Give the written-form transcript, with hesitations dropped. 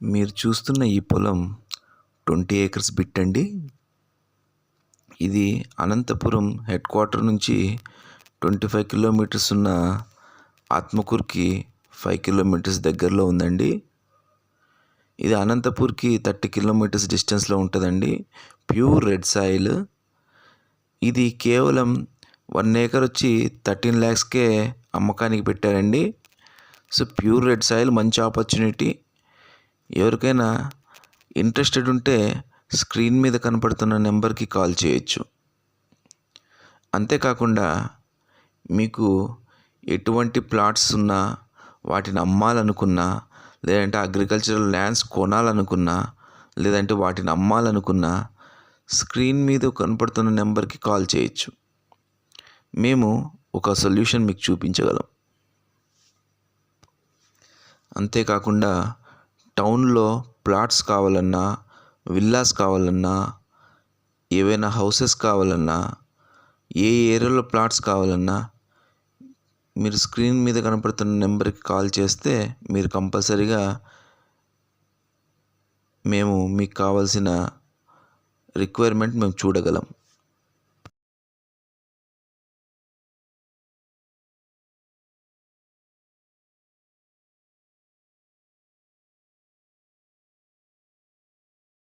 మీరు చూస్తున్న ఈ పొలం 20 ఏకర్స్ బిట్ అండి. ఇది అనంతపురం హెడ్ క్వార్టర్ నుంచి 25 కిలోమీటర్స్ ఉన్న ఆత్మకూరుకి 5 కిలోమీటర్స్ దగ్గరలో ఉందండి. ఇది అనంతపూర్కి 30 కిలోమీటర్స్ డిస్టెన్స్లో ఉంటుందండి. Pure red soil. ఇది కేవలం 1 ఏకర్ వచ్చి 13 lakhsకే అమ్మకానికి పెట్టారండి. సో ప్యూర్ రెడ్ సాయిల్, మంచి ఆపర్చునిటీ. ఎవరికైనా ఇంట్రెస్టెడ్ ఉంటే స్క్రీన్ మీద కనపడుతున్న నెంబర్కి కాల్ చేయొచ్చు. అంతేకాకుండా మీకు ఎటువంటి ప్లాట్స్ ఉన్నా, వాటిని అమ్మాలనుకున్నా, లేదంటే అగ్రికల్చరల్ ల్యాండ్స్ కొనాలనుకున్నా, లేదంటే వాటిని అమ్మాలనుకున్నా స్క్రీన్ మీద కనపడుతున్న నెంబర్కి కాల్ చేయొచ్చు. మేము ఒక సొల్యూషన్ మీకు చూపించగలం. అంతేకాకుండా టౌన్లో ప్లాట్స్ కావాలన్నా, విల్లాస్ కావాలన్నా, ఏవైనా హౌసెస్ కావాలన్నా, ఏ ఏరియాలో ప్లాట్స్ కావాలన్నా మీరు స్క్రీన్ మీద కనపడుతున్న నెంబర్కి కాల్ చేస్తే మీరు కంపల్సరీగా మేము మీకు కావాల్సిన రిక్వైర్మెంట్ మేము చూడగలం.